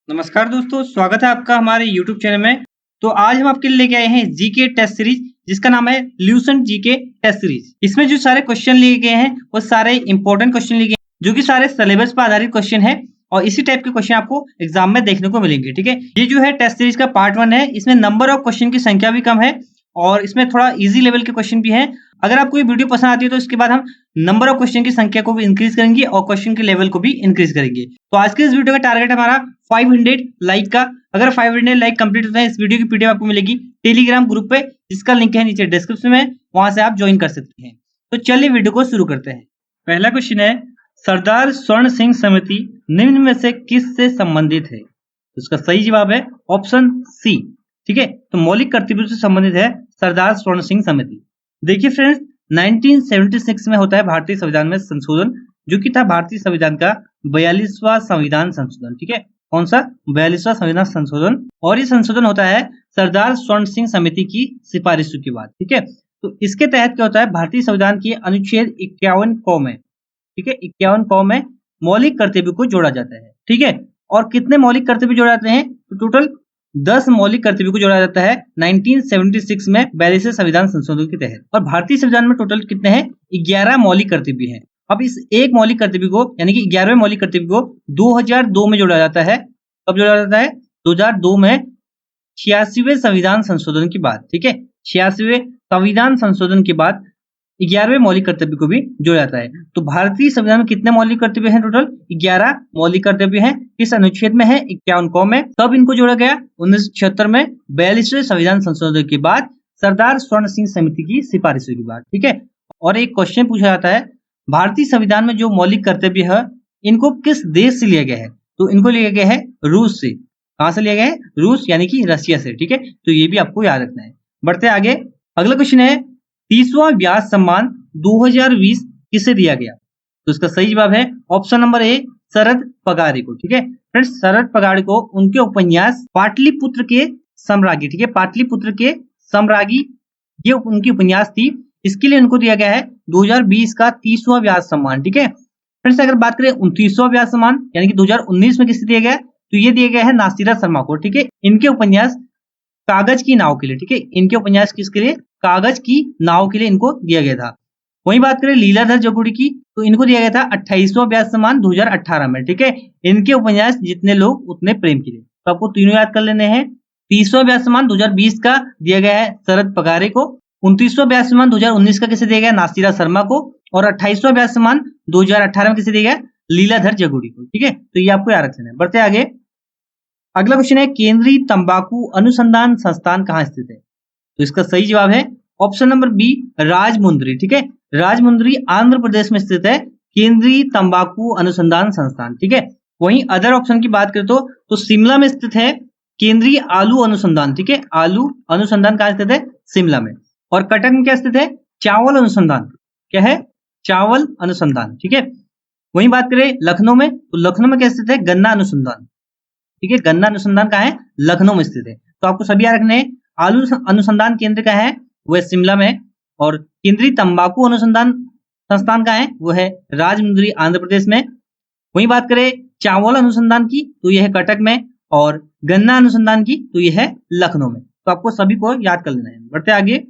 नमस्कार दोस्तों, स्वागत है आपका हमारे YouTube चैनल में। तो आज हम आपके लिए लेके आए हैं जीके टेस्ट सीरीज, जिसका नाम है ल्यूसेंट जीके टेस्ट सीरीज। इसमें जो सारे क्वेश्चन लिए गए हैं वो सारे इंपॉर्टेंट क्वेश्चन लिए गए हैं, जो कि सारे सिलेबस पर आधारित क्वेश्चन है और इसी टाइप के क्वेश्चन आपको एग्जाम में देखने को मिलेंगे। ठीक है, ये जो है टेस्ट सीरीज का पार्ट 1 है। इसमें नंबर ऑफ क्वेश्चन की संख्या भी कम है और इसमें थोड़ा इजी लेवल के क्वेश्चन भी हैं। अगर आपको ये वीडियो पसंद आती है तो इसके बाद हम नंबर ऑफ क्वेश्चन की संख्या को भी इंक्रीज करेंगे और क्वेश्चन के लेवल को भी इंक्रीज करेंगे। तो आज के इस वीडियो का टारगेट हमारा 500 लाइक का। अगर 500 लाइक कंप्लीट होता है, इस वीडियो की पीडीएफ आपको मिलेगी टेलीग्राम ग्रुप पे, जिसका लिंक है नीचे डिस्क्रिप्शन में, वहां से आप ज्वाइन कर सकते हैं। तो चलिए वीडियो को शुरू करते हैं। पहला क्वेश्चन है, सरदार स्वर्ण सिंह समिति निम्न में से किस से संबंधित है? तो इसका सही जवाब है ऑप्शन सी। ठीक है, तो मौलिक कर्तव्यों से संबंधित है सरदार स्वर्ण सिंह समिति। देखिए फ्रेंड्स, 1976 में होता है भारतीय संविधान में संशोधन, जो कि था भारतीय संविधान का 42वां संविधान संशोधन। ठीक है, कौन सा? 42वां संविधान संशोधन। और ये संशोधन होता है सरदार स्वर्ण सिंह समिति की सिफारिशों के बाद। ठीक है, तो इसके तहत क्या होता है, भारतीय संविधान की अनुच्छेद 51 क में, ठीक है, 51 क में मौलिक कर्तव्यों को जोड़ा जाता है। ठीक है, और कितने मौलिक कर्तव्य जोड़े जाते हैं? तो टोटल 10 मौलिक कर्तव्यों को जोड़ा जाता है 1976 में 42वें संविधान संशोधन के तहत। और भारतीय संविधान में टोटल कितने हैं? 11 मौलिक कर्तव्य हैं। अब इस एक मौलिक कर्तव्य को, यानी कि 11वें मौलिक कर्तव्य को 2002 में जोड़ा जाता है। कब जोड़ा जाता है? 2002 में 86वें संविधान संशोधन के बाद। ठीक है, 86वें संविधान संशोधन के बाद 11वें मौलिक कर्तव्य को भी जोड़ा जाता है। तो भारतीय संविधान में कितने मौलिक कर्तव्य हैं? टोटल 11 मौलिक कर्तव्य हैं। किस अनुच्छेद में है? 51 क में। कब इनको जोड़ा गया? 1976 में 42वें संविधान संशोधन के बाद, सरदार स्वर्ण सिंह समिति की सिफारिशों के बाद। ठीक है, और एक क्वेश्चन पूछा जाता है, भारतीय संविधान में जो मौलिक कर्तव्य है, इनको किस देश से लिया गया है? तो इनको लिया गया है रूस से। कहां से लिया गया है? रूस, यानी कि रशिया से। ठीक है, तो ये भी आपको याद रखना है। बढ़ते आगे, अगला क्वेश्चन है, 30वां व्यास सम्मान 2020 किसे दिया गया? तो इसका सही जवाब है ऑप्शन नंबर ए, शरद पगारी को। ठीक है फ्रेंड्स, शरद पगारी को उनके उपन्यास पाटलिपुत्र के सम्राज्ञी, ठीक है, पाटलिपुत्र के सम्राज्ञी, ये उनकी उपन्यास थी, इसके लिए उनको दिया गया है 2020 का 30वां व्यास सम्मान। ठीक है फ्रेंड्स, अगर बात करें 29वां व्यास सम्मान, यानी कि 2019 में किसे दिया गया? तो ये दिया गया है नासिरा शर्मा को। ठीक है, इनके उपन्यास कागज की नाव के लिए। ठीक है, इनके उपन्यास किसके लिए? कागज की नाव के लिए इनको दिया गया था। वहीं बात करें लीलाधर जगुड़ी की, तो इनको दिया गया था 28वां व्यास सम्मान 2018 में। ठीक है, इनके उपन्यास जितने लोग उतने प्रेम के लिए। तो आपको तीनों याद कर लेने हैं। 30वां व्यास सम्मान 2020 का दिया गया है शरद पगारे को, 29वां व्यास सम्मान 2019 का किसे दिया गया? नासिरा शर्मा को, और 28वां व्यास सम्मान 2018 में किसे दिया गया? लीलाधर जगुड़ी को। ठीक है, तो ये आपको याद रखना है। बढ़ते आगे, अगला क्वेश्चन है, केंद्रीय तंबाकू अनुसंधान संस्थान कहाँ स्थित है? तो इसका सही जवाब है ऑप्शन नंबर बी, राजमुंद्री। ठीक है, राजमुंद्री आंध्र प्रदेश में स्थित है केंद्रीय तंबाकू अनुसंधान संस्थान। ठीक है, वहीं अदर ऑप्शन की बात करें तो शिमला में स्थित है केंद्रीय आलू अनुसंधान। ठीक है, आलू अनुसंधान कहाँ स्थित है? शिमला में। और कटक में क्या स्थित है? चावल अनुसंधान। क्या है? चावल अनुसंधान। ठीक है, वहीं बात करें लखनऊ में, तो लखनऊ में क्या स्थित है? गन्ना अनुसंधान। ठीक है, गन्ना अनुसंधान कहाँ है? लखनऊ में स्थित है। तो आपको सभी याद रखने हैं। आलू अनुसंधान केंद्र का है, वह शिमला में, और केंद्रीय तंबाकू अनुसंधान संस्थान का है, वो है राजमुंद्री आंध्र प्रदेश में। वहीं बात करें चावल अनुसंधान की, तो यह है कटक में, और गन्ना अनुसंधान की तो यह है लखनऊ में। तो आपको सभी को याद कर लेना है। बढ़ते आगे,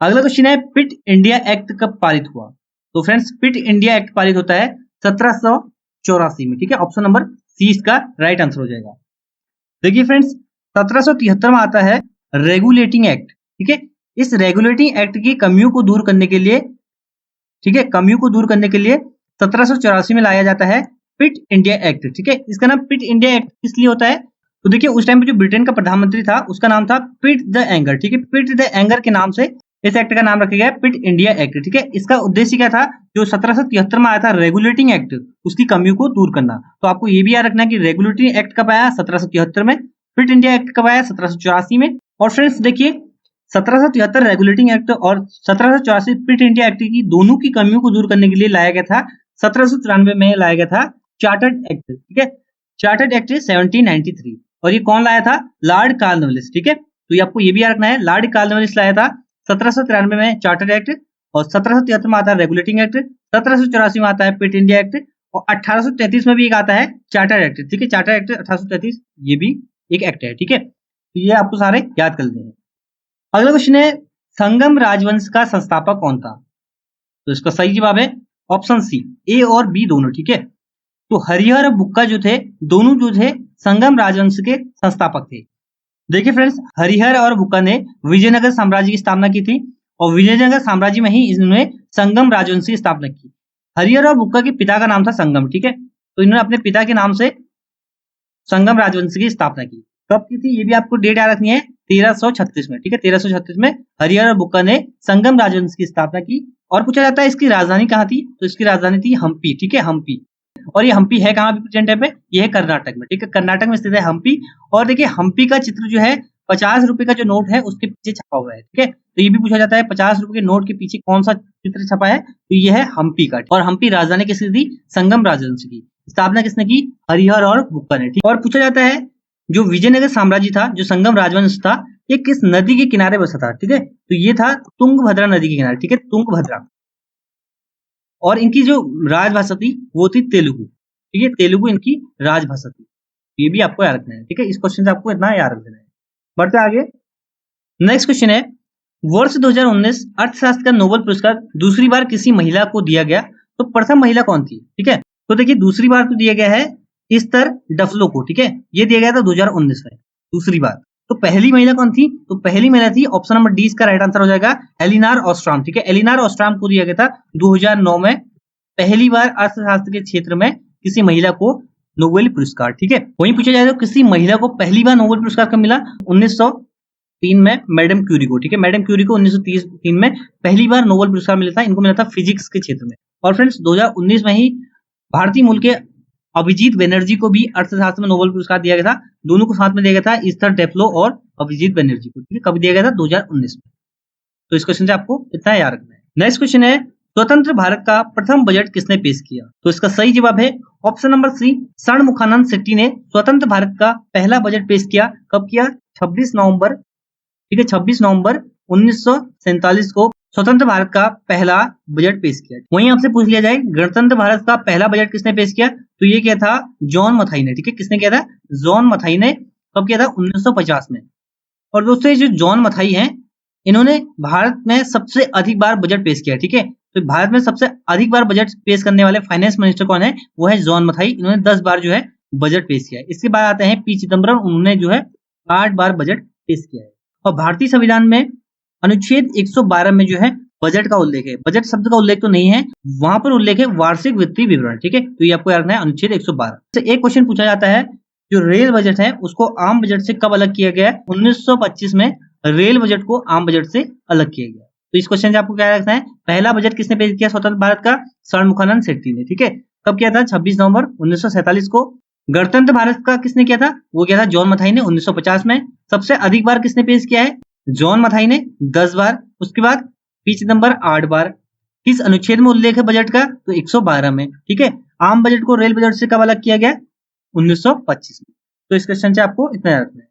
अगला क्वेश्चन है, फिट इंडिया एक्ट कब पारित हुआ? तो फ्रेंड्स, फिट इंडिया एक्ट पारित होता है 1784 में। ठीक है, ऑप्शन नंबर सी इसका राइट आंसर हो जाएगा। देखिए फ्रेंड्स, 1773 में आता है रेगुलेटिंग एक्ट। ठीक है, इस रेगुलेटिंग एक्ट की कमियों को दूर करने के लिए, ठीक है, कमियों को दूर करने के लिए 1784 में लाया जाता है फिट इंडिया एक्ट। ठीक है, इसका नाम फिट इंडिया एक्ट किस लिए होता है? तो देखिए, उस टाइम पे जो ब्रिटेन का प्रधानमंत्री था, उसका नाम था पिट द एंगर। ठीक है, पिट द एंगर के नाम से इस एक्ट का नाम रखा गया फिट इंडिया एक्ट। ठीक है, इसका उद्देश्य क्या था? जो 1773 में आया था रेगुलेटिंग एक्ट, उसकी कमियों को दूर करना। तो आपको ये भी याद रखना है कि रेगुलेटिंग एक्ट कब आया? 1773 में। फिट इंडिया एक्ट कब आया? 1784 में। और फ्रेंड्स देखिए, 1773 रेगुलेटिंग एक्ट और 1784 फिट इंडिया एक्ट की दोनों की कमियों को दूर करने के लिए लाया गया था 1793 में लाया गया था चार्टर्ड एक्ट। ठीक है, चार्टर्ड एक्ट 1793, और ये कौन लाया था? Lord Cornwallis. ठीक है, तो ये आपको ये भी याद रखना है, लॉर्ड कॉर्नवालिस लाया था 1793 में चार्टर्ड एक्ट, और 1773 में आता है रेगुलेटिंग एक्ट, 1784 में आता है फिट इंडिया एक्ट, और 1833 में भी एक आता है चार्टर एक्ट, ठीक है, चार्टर एक्ट 1833, ये भी एक एक्ट है, ठीक है। तो ये आपको सारे याद कर लेने हैं। अगला क्वेश्चन है संगम राजवंश का संस्थापक कौन था? तो इसका सही जवाब है ऑप्शन सी, ए और बी दोनों, ठीक है। तो हरिहर और बुक्का जो थे, दोनों जो थे संगम राजवंश के संस्थापक थे। देखिए फ्रेंड्स, हरिहर और बुक्का ने विजयनगर साम्राज्य की स्थापना की थी और विजयनगर साम्राज्य में ही इन्होंने संगम राजवंश की स्थापना की। हरिहर और बुक्का के पिता का नाम था संगम, ठीक है। तो इन्होंने अपने पिता के नाम से संगम राजवंश की स्थापना की। कब की थी ये भी आपको डेट याद रखनी है, 1336 में, ठीक है। 1336 में हरिहर और बुक्का ने संगम राजवंश की स्थापना की। और पूछा जाता है इसकी राजधानी कहाँ थी? तो इसकी राजधानी थी हम्पी, ठीक है, हम्पी। और ये हम्पी है कहाँ प्रेजेंट टाइम पे? ये है कर्नाटक में, ठीक है, कर्नाटक में स्थित है हम्पी। और देखिए हम्पी का चित्र जो है 50 रुपए का जो नोट है उसके पीछे छपा हुआ है, ठीक है। तो ये भी पूछा जाता है 50 रुपए के नोट के पीछे कौन सा चित्र छपा है? तो ये है हम्पी का। और हम्पी राजधानी किसकी थी? संगम राजवंश की। स्थापना किसने की? हरिहर और बुक्का ने, ठीक। और पूछा जाता है जो विजयनगर साम्राज्य था, जो संगम राजवंश था, ये किस नदी के किनारे बसा था? ठीक है, तो ये था तुंगभद्रा नदी के किनारे, ठीक है, तुंगभद्रा। और इनकी जो राजभाषा थी वो थी तेलुगु, ठीक है, तेलुगु इनकी राजभाषा थी। ये भी आपको याद रखना है, ठीक है, इस क्वेश्चन से आपको इतना याद रखना है। बढ़ते आगे, नेक्स्ट क्वेश्चन है वर्ष 2019 अर्थशास्त्र का नोबेल पुरस्कार दूसरी बार किसी महिला को दिया गया, तो प्रथम महिला कौन थी? ठीक है, तो देखिए दूसरी बार तो दिया गया है इस्तर डफलो को, ठीक है, ये दिया गया था 2019 में दूसरी बार। तो पहली महिला कौन थी? तो पहली महिला थी, ऑप्शन नंबर डी इसका राइट आंसर हो जाएगा, एलिनार ऑस्ट्राम, ठीक है, एलिनार ऑस्ट्राम को दिया गया था 2009 में पहली बार अर्थशास्त्र के क्षेत्र में किसी महिला को नोबेल पुरस्कार, ठीक है। वहीं पूछा जाए तो किसी महिला को पहली बार नोबेल पुरस्कार कब मिला? 1903 में मैडम क्यूरी को, ठीक है, मैडम क्यूरी को 1903 में पहली बार नोबेल पुरस्कार मिला था। इनको मिला था फिजिक्स के क्षेत्र में। और फ्रेंड्स 2019 में ही भारतीय मूल के अभिजीत बनर्जी को भी अर्थशास्त्र में नोबेल पुरस्कार दिया गया था। दोनों को साथ में दिया गया था, इस्तर डेफलो और अभिजीत बनर्जी को, ठीक है। कब दिया गया था? 2019 में। तो इस क्वेश्चन से आपको इतना याद रखना है। नेक्स्ट क्वेश्चन है स्वतंत्र भारत का प्रथम बजट किसने पेश किया? तो इसका सही जवाब है option number C, Shanmukhanand Shetty ने स्वतंत्र भारत का पहला बजट पेश किया। कब किया? 26 नवंबर, ठीक है, 26 नवंबर 1947 को स्वतंत्र भारत का पहला बजट पेश किया। वहीं आपसे पूछ लिया जाए गणतंत्र भारत का पहला बजट किसने पेश किया? तो ये क्या था? जॉन मथाई ने, ठीक है, किसने किया था? जॉन मथाई ने। कब किया था? 1950 में। और दोस्तों जो जॉन मथाई हैं, इन्होंने भारत में सबसे अधिक बार बजट पेश किया, ठीक है। तो भारत में सबसे अधिक बार बजट पेश करने वाले फाइनेंस मिनिस्टर कौन है? वो है जॉन मथाई। इन्होंने 10 बार जो है बजट पेश किया है। इसके बाद आते हैं पी चिदम्बरम, उन्होंने जो है 8 बार बजट पेश किया है। और भारतीय संविधान में अनुच्छेद 112 में जो है बजट का उल्लेख है। बजट शब्द का उल्लेख तो नहीं है, वहां पर उल्लेख है वार्षिक वित्तीय विवरण, ठीक है। तो ये आपको याद रखना है, अनुच्छेद 112 से एक क्वेश्चन पूछा जाता है जो रेल बजट है उसको आम बजट से कब अलग किया गया? 1925 में रेल बजट को आम बजट से अलग किया गया। तो इस क्वेश्चन से आपको क्या रखना है? पहला बजट किसने पेश किया स्वतंत्र भारत का? षणमुखानंद शेट्टी ने, ठीक है। कब किया था? 26 नवंबर 1947 को। गणतंत्र भारत का किसने किया था? वो किया था जॉन मथाई ने 1950 में। सबसे अधिक बार किसने पेश किया है? जॉन मथाई ने 10 बार। उसके बाद पी चिदम्बरम 8 बार। किस अनुच्छेद में उल्लेख है बजट का? तो 112 में, ठीक है। आम बजट को रेल बजट से कब अलग किया गया? 1925 में। तो इस क्वेश्चन से आपको इतना याद रखना है।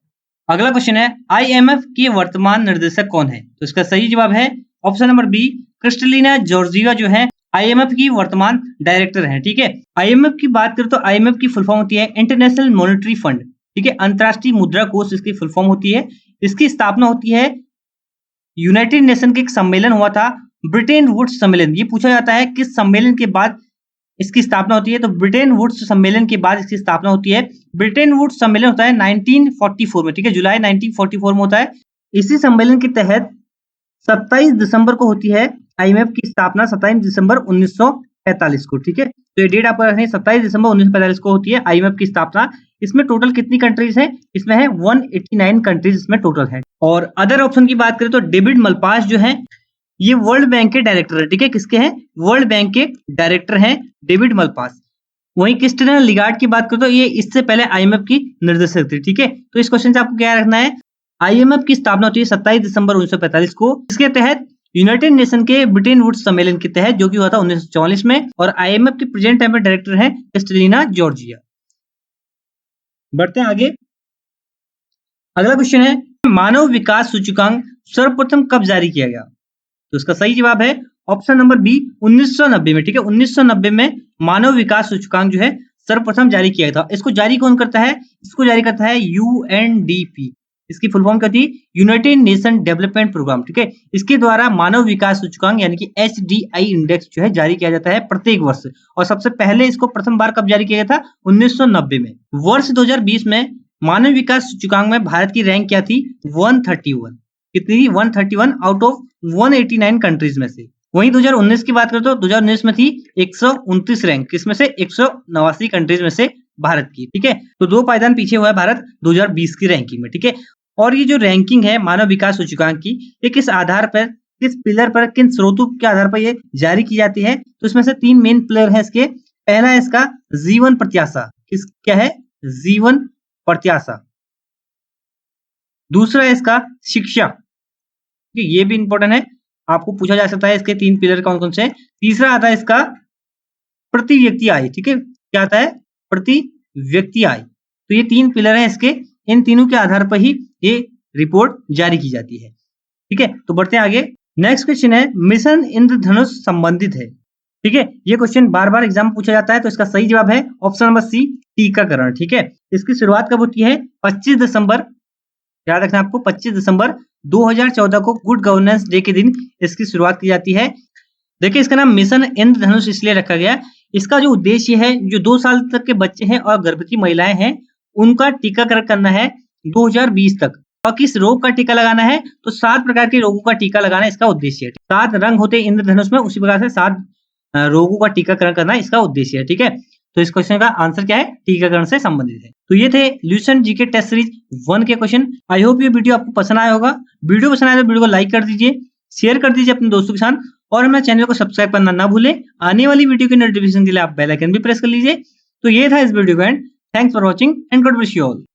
अगला क्वेश्चन है आईएमएफ के वर्तमान निर्देशक कौन है? तो इसका सही जवाब है option number B, Kristalina Georgieva जो है आईएमएफ की वर्तमान डायरेक्टर है, ठीक है। आईएमएफ की बात करें तो आईएमएफ की फुल फॉर्म होती है इंटरनेशनल मॉनेटरी फंड, ठीक है, अंतरराष्ट्रीय मुद्रा कोष इसकी फुल फॉर्म होती है। इसकी स्थापना होती है यूनाइटेड नेशन के एक सम्मेलन हुआ था, ब्रिटेन वुड्स सम्मेलन। ये पूछा जाता है किस सम्मेलन के बाद इसकी स्थापना होती है? तो ब्रिटेन वुड्स सम्मेलन के बाद इसकी स्थापना होती है। ब्रिटेन वुड्स सम्मेलन होता है 1944 में, ठीक है, जुलाई 1944 में होता है। इसी सम्मेलन के तहत 27 दिसंबर को होती है आईएमएफ की स्थापना, 27 दिसंबर 1945 को, ठीक है। तो ये डेट आपको रखनी है, 27 दिसंबर 1945 को होती है आईएमएफ की स्थापना। इसमें टोटल कितनी कंट्रीज हैं? इसमें है 189 कंट्रीज इसमें टोटल है। और अदर ऑप्शन की बात करें तो डेविड मलपास जो है ये वर्ल्ड बैंक के डायरेक्टर है, ठीक है। किसके हैं? वर्ल्ड बैंक के डायरेक्टर हैं डेविड मलपास। वहीं क्रिस्टिना लिगार्ड की बात करें तो ये इससे पहले आईएमएफ की निर्देशक थी, ठीक है। तो इस क्वेश्चन से आपको क्या रखना है? आईएमएफ की स्थापना होती है 27 दिसंबर 1945 को। इसके तहत यूनाइटेड नेशन के ब्रिटेन वुड्स सम्मेलन के तहत, जो कि हुआ था 1944 में। और आईएमएफ के प्रेजेंट टाइम में डायरेक्टर है क्रिस्टलिना जॉर्जिया। बढ़ते हैं आगे। अगला क्वेश्चन है मानव विकास सूचकांक सर्वप्रथम कब जारी किया गया? तो इसका सही जवाब है ऑप्शन नंबर बी 1990 में, ठीक है। 1990 में मानव विकास सूचकांक जो है सर्वप्रथम जारी किया था। इसको जारी कौन करता है? इसको जारी करता है यूएनडीपी। इसकी फुल फॉर्म क्या थी? यूनाइटेड नेशन डेवलपमेंट प्रोग्राम, ठीक है। इसके द्वारा मानव विकास सूचकांक यानी कि एचडीआई इंडेक्स जो है जारी किया जाता है प्रत्येक वर्ष। और सबसे पहले इसको प्रथम बार कब जारी किया गया था? 1990 में। वर्ष 2020 में मानव विकास सूचकांक में भारत की रैंक क्या थी? 131। कितनी थी? 131 आउट ऑफ 189 कंट्रीज में से। वहीं 2019 की बात करें तो 2019 में थी 129 रैंक, किसमें से? 189 कंट्रीज में से भारत की, ठीक है। तो 2 पायदान पीछे हुआ है भारत 2020 की रैंकिंग में, ठीक है। और ये जो रैंकिंग है मानव विकास सूचकांक की, ये किस आधार पर, किस पिलर पर, किन स्रोतों के आधार पर ये जारी की जाती है? तो इसमें से 3 मेन पिलर है इसके। पहला है इसका जीवन प्रत्याशा, क्या है? जीवन प्रत्याशा। दूसरा है इसका शिक्षा, ये भी इंपॉर्टेंट है, आपको पूछा जा सकता है इसके 3 पिलर कौन कौन से। तीसरा आता है इसका प्रति व्यक्ति आय, ठीक है। क्या आता है? प्रति व्यक्ति आय। तो ये 3 पिलर है इसके, इन तीनों के आधार पर ही ये रिपोर्ट जारी की जाती है, ठीक है। तो बढ़ते हैं आगे। नेक्स्ट क्वेश्चन है मिशन इंद्रधनुष संबंधित है, ठीक है। ये क्वेश्चन बार बार एग्जाम में पूछा जाता है, तो इसका सही जवाब है ऑप्शन नंबर सी, टीकाकरण, ठीक है। इसकी शुरुआत कब होती है? 25 दिसंबर, याद रखना आपको, 25 दिसंबर 2014 को गुड गवर्नेंस डे के दिन इसकी शुरुआत की जाती है। देखिए इसका नाम मिशन इंद्रधनुष इसलिए रखा गया, इसका जो उद्देश्य है, जो 2 साल तक के बच्चे हैं और गर्भवती महिलाएं हैं, उनका टीकाकरण करना है 2020 तक। और किस रोग का टीका लगाना है? तो 7 प्रकार के रोगों का टीका लगाना इसका उद्देश्य है। 7 रंग होते हैं इंद्रधनुष में, उसी प्रकार से 7 रोगों का टीकाकरण करना इसका उद्देश्य है, ठीक है। तो इस क्वेश्चन का आंसर क्या है? टीकाकरण से संबंधित है। तो ये थे ल्यूसेंट जीके टेस्ट सीरीज 1 के क्वेश्चन। आई होप ये वीडियो आपको पसंद आया होगा। वीडियो पसंद आया तो वीडियो को लाइक कर दीजिए, शेयर कर दीजिए अपने दोस्तों के साथ, और हमारे चैनल को सब्सक्राइब करना ना भूलें। आने वाली वीडियो की नोटिफिकेशन के लिए आप बेल आइकन भी प्रेस कर लीजिए। तो ये था इस वीडियो का and. Thanks for watching and God bless you all.